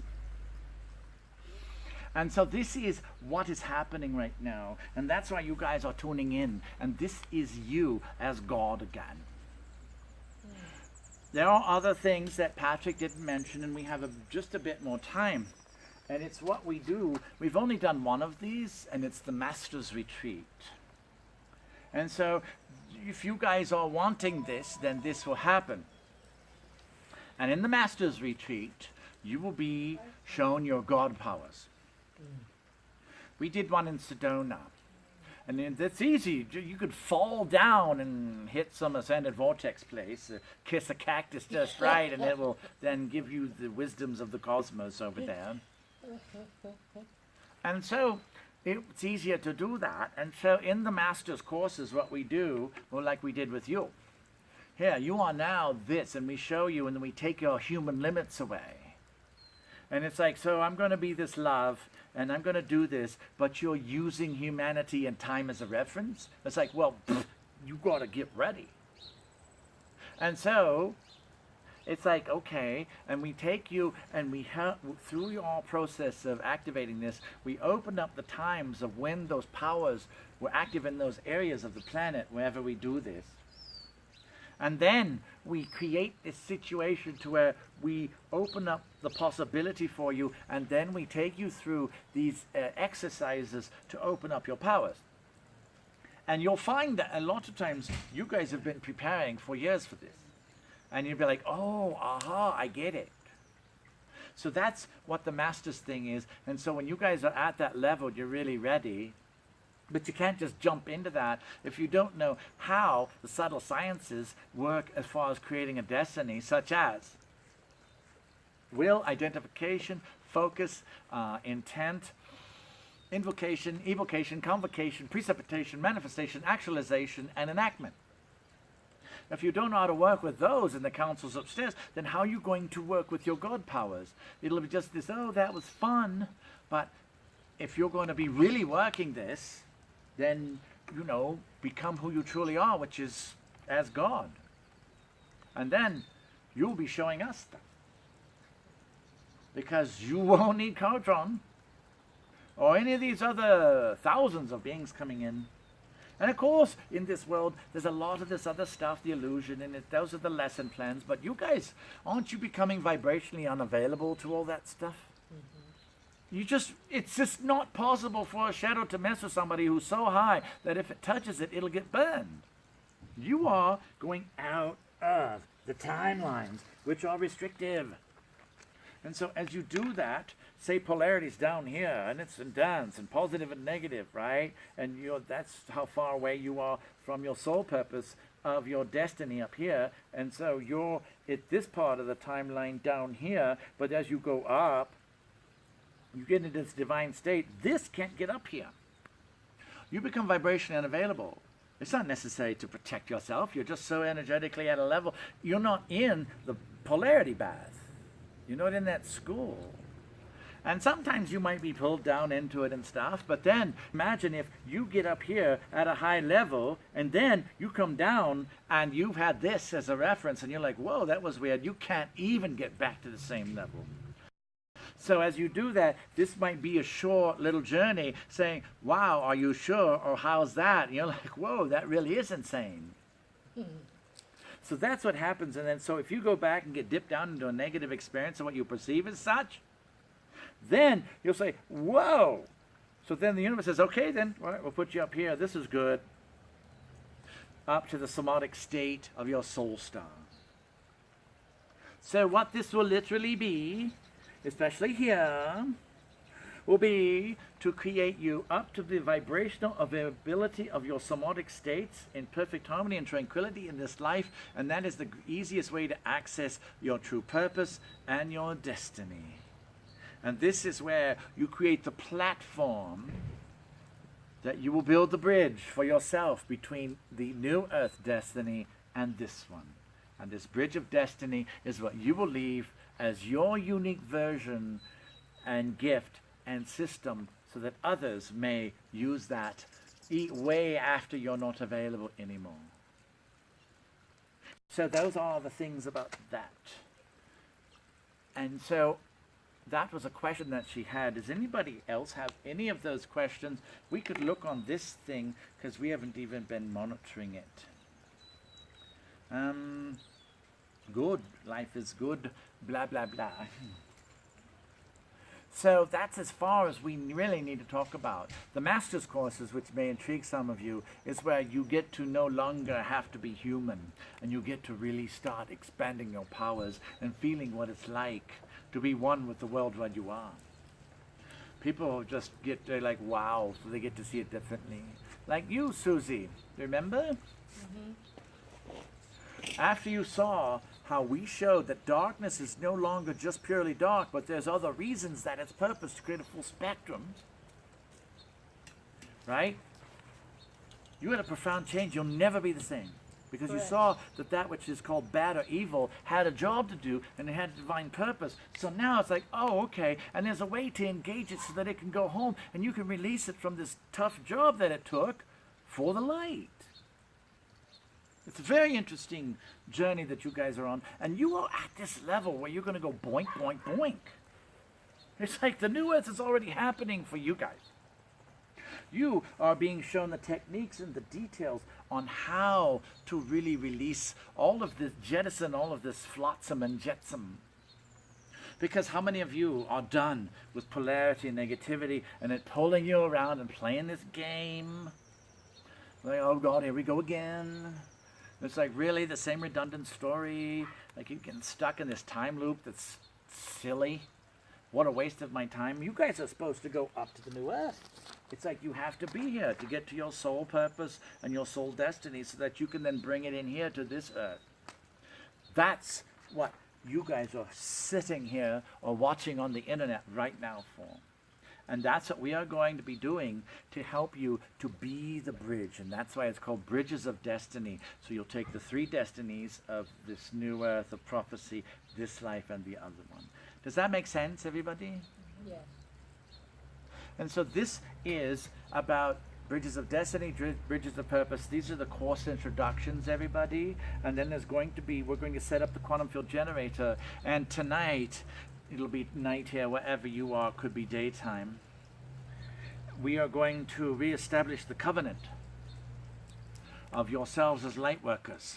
And so this is what is happening right now. And that's why you guys are tuning in. And this is you as God again. There are other things that Patrick didn't mention, and we have just a bit more time. And it's what we do. We've only done one of these, and it's the Master's Retreat. And so if you guys are wanting this, then this will happen. And in the Master's Retreat, you will be shown your God powers. We did one in Sedona, and it's easy. You could fall down and hit some ascended vortex place, kiss a cactus just right, and it will then give you the wisdoms of the cosmos over there. And so it's easier to do that. And so in the master's courses, what we do, well, like we did with you, here, you are now this, and we show you, and then we take your human limits away. And it's like, so I'm going to be this love, and I'm going to do this, but you're using humanity and time as a reference? It's like, well, you got to get ready. And so it's like, okay, and we take you, and we through your process of activating this, we open up the times of when those powers were active in those areas of the planet wherever we do this. And then we create this situation to where we open up the possibility for you, and then we take you through these exercises to open up your powers. And you'll find that a lot of times you guys have been preparing for years for this. And you'll be like, oh, aha, I get it. So that's what the master's thing is. And so when you guys are at that level, you're really ready. But you can't just jump into that if you don't know how the subtle sciences work as far as creating a destiny, such as will, identification, focus, intent, invocation, evocation, convocation, precipitation, manifestation, actualization, and enactment. If you don't know how to work with those in the councils upstairs, then how are you going to work with your God powers? It'll be just this, oh, that was fun. But if you're going to be really working this, then, you know, become who you truly are, which is as God. And then you'll be showing us stuff. Because you won't need Kartron or any of these other thousands of beings coming in. And of course, in this world, there's a lot of this other stuff, the illusion, and those are the lesson plans. But you guys, aren't you becoming vibrationally unavailable to all that stuff? It's just not possible for a shadow to mess with somebody who's so high that if it touches it, it'll get burned. You are going out of the timelines, which are restrictive. And so as you do that, say polarity's down here, and it's in dance, and positive and negative, right? And that's how far away you are from your soul purpose of your destiny up here. And so you're at this part of the timeline down here, but as you go up, you get into this divine state. This can't get up here. You become vibrationally unavailable. It's not necessary to protect yourself. You're just so energetically at a level. You're not in the polarity bath. You're not in that school. And sometimes you might be pulled down into it and stuff, but then imagine if you get up here at a high level, and then you come down and you've had this as a reference, and you're like, whoa, that was weird. You can't even get back to the same level. So as you do that, this might be a short little journey saying, wow, are you sure? Or how's that? And you're like, whoa, that really is insane. So that's what happens. And then so if you go back and get dipped down into a negative experience of what you perceive as such, then you'll say, whoa. So then the universe says, okay, then all right, we'll put you up here. This is good. Up to the somatic state of your soul star. So what this will literally be, especially here, will be to create you up to the vibrational availability of your somatic states in perfect harmony and tranquility in this life, and that is the easiest way to access your true purpose and your destiny. And this is where you create the platform that you will build the bridge for yourself between the new earth destiny and this one. And this bridge of destiny is what you will leave as your unique version and gift and system so that others may use that way after you're not available anymore. So those are the things about that. And so that was a question that she had. Does anybody else have any of those questions? We could look on this thing because we haven't even been monitoring it. Good. Life is good. Blah, blah, blah. So that's as far as we really need to talk about. The master's courses, which may intrigue some of you, is where you get to no longer have to be human, and you get to really start expanding your powers and feeling what it's like to be one with the world where you are. People just they're like, wow, so they get to see it differently. Like you, Susie, remember? Mm-hmm. After you saw how we showed that darkness is no longer just purely dark, but there's other reasons that it's purpose to create a full spectrum. right? You had a profound change. You'll never be the same. Because you Correct. saw that that which is called bad or evil had a job to do and it had a divine purpose. So now it's like, oh, okay, and there's a way to engage it so that it can go home and you can release it from this tough job that it took for the light. It's a very interesting journey that you guys are on, and you are at this level where you're going to go boink, boink, boink. It's like the new earth is already happening for you guys. You are being shown the techniques and the details on how to really release all of this, jettison all of this flotsam and jetsam. Because how many of you are done with polarity and negativity and it pulling you around and playing this game? Like, oh God, here we go again. It's like really the same redundant story. Like you're getting stuck in this time loop that's silly. What a waste of my time. You guys are supposed to go up to the new earth. It's like you have to be here to get to your soul purpose and your soul destiny so that you can then bring it in here to this earth. That's what you guys are sitting here or watching on the internet right now for. And that's what we are going to be doing to help you to be the bridge. And that's why it's called Bridges of Destiny. So you'll take the 3 destinies of this new earth of prophecy, this life and the other one. Does that make sense, everybody? Yes. And so this is about Bridges of Destiny, Bridges of Purpose. These are the course introductions, everybody. And then there's going to be, we're going to set up the quantum field generator. And tonight, it'll be night here, wherever you are, could be daytime. We are going to reestablish the covenant of yourselves as light workers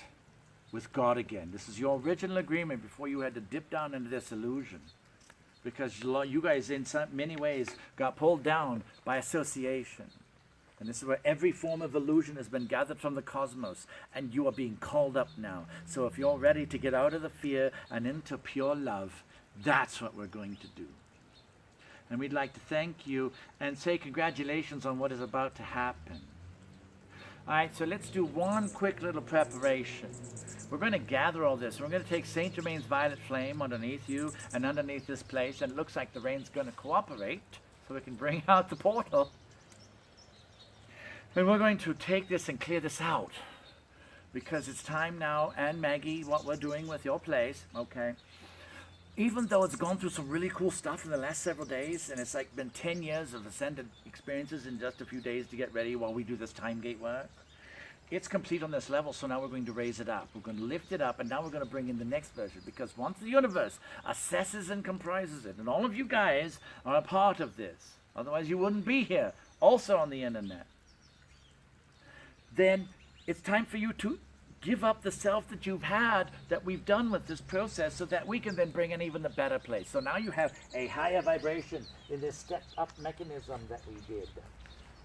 with God again. This is your original agreement before you had to dip down into this illusion. Because you guys, in many ways, got pulled down by association. And this is where every form of illusion has been gathered from the cosmos. And you are being called up now. So if you're ready to get out of the fear and into pure love, that's what we're going to do. And we'd like to thank you and say congratulations on what is about to happen. All right, so let's do one quick little preparation. We're going to gather all this. We're going to take Saint Germain's violet flame underneath you and underneath this place. And it looks like the rain's going to cooperate so we can bring out the portal. And we're going to take this and clear this out. Because it's time now, and Maggie, what we're doing with your place, okay? Even though it's gone through some really cool stuff in the last several days, and it's like been 10 years of ascended experiences in just a few days to get ready while we do this time gate work, it's complete on this level, so now we're going to raise it up. We're going to lift it up, and now we're going to bring in the next version, because once the universe assesses and comprises it, and all of you guys are a part of this, otherwise you wouldn't be here, also on the internet, then it's time for you to give up the self that you've had, that we've done with this process, so that we can then bring in even a better place. So now you have a higher vibration in this step-up mechanism that we did.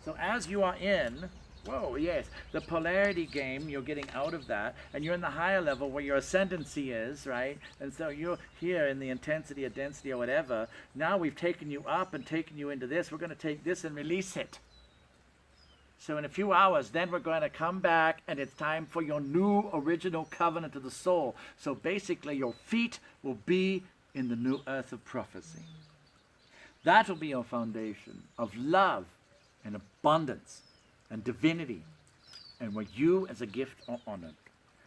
So as you are in, whoa, yes, the polarity game, you're getting out of that, and you're in the higher level where your ascendancy is, right? And so you're here in the intensity or density or whatever. Now we've taken you up and taken you into this. We're going to take this and release it. So in a few hours, then we're going to come back, and it's time for your new original covenant of the soul. So basically, your feet will be in the new earth of prophecy. That will be your foundation of love and abundance and divinity, and where you as a gift are honored.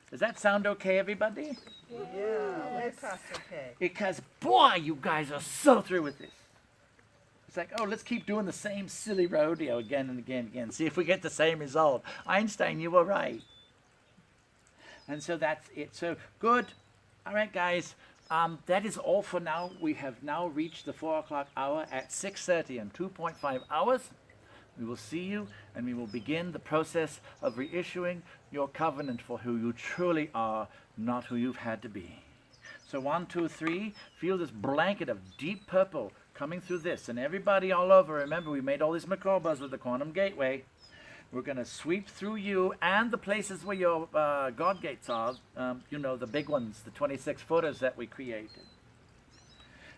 Does that sound okay, everybody? Yeah, way past okay. Because, boy, you guys are so through with this. It's like, oh, let's keep doing the same silly rodeo again and again and again. See if we get the same result. Einstein, you were right. And so that's it. So, good. All right, guys. That is all for now. We have now reached the 4 o'clock hour at 6:30 and 2.5 hours. We will see you, and we will begin the process of reissuing your covenant for who you truly are, not who you've had to be. So 1, 2, 3, feel this blanket of deep purple coming through this. And everybody all over, remember, we made all these microbes with the quantum gateway. We're going to sweep through you and the places where your God gates are, you know, the big ones, the 26-footers that we created.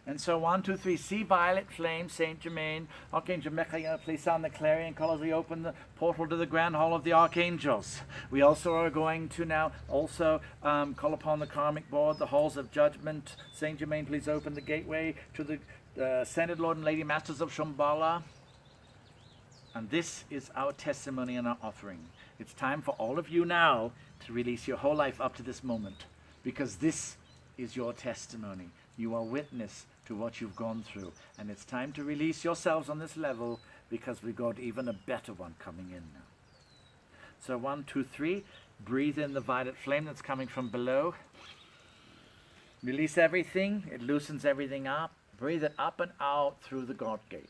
And so 1, 2, 3, see violet flame, Saint Germain, Archangel Michael, please sound the clarion call as we open the portal to the grand hall of the archangels. We also are going to now also call upon the karmic board, the halls of judgment. Saint Germain, please open the gateway to the Ascended Lord and Lady Masters of Shambhala. And this is our testimony and our offering. It's time for all of you now to release your whole life up to this moment, because this is your testimony. You are witness to what you've gone through. And it's time to release yourselves on this level, because we've got even a better one coming in now. So 1, 2, 3. Breathe in the violet flame that's coming from below. Release everything. It loosens everything up. Breathe it up and out through the God gate.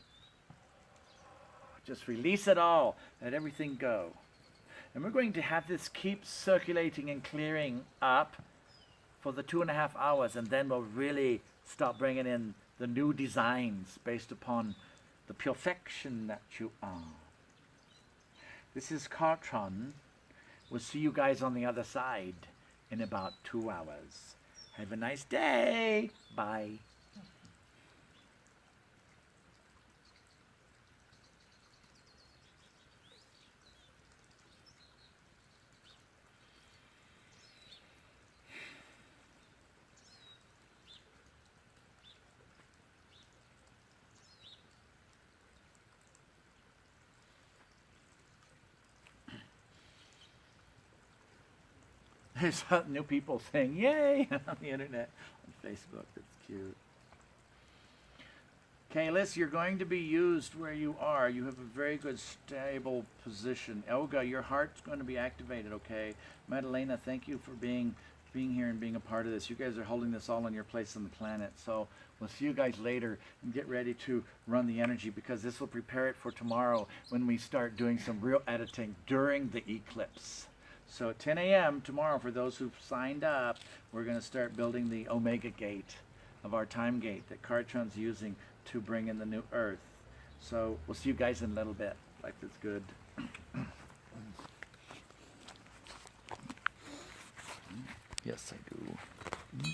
Just release it all. Let everything go. And we're going to have this keep circulating and clearing up for the 2.5 hours, and then we'll really start bringing in the new designs based upon the perfection that you are. This is Kartron. We'll see you guys on the other side in about 2 hours. Have a nice day. Bye. There's new people saying yay on the internet, on Facebook. That's cute. Kalis, you're going to be used where you are. You have a very good stable position. Olga, your heart's going to be activated, okay? Madalena, thank you for being here and being a part of this. You guys are holding this all on your place on the planet. So we'll see you guys later, and get ready to run the energy, because this will prepare it for tomorrow when we start doing some real editing during the eclipse. So at 10 a.m. tomorrow, for those who've signed up, we're going to start building the Omega Gate of our time gate that Kartron's using to bring in the new Earth. So we'll see you guys in a little bit. Life is good. Yes, I do.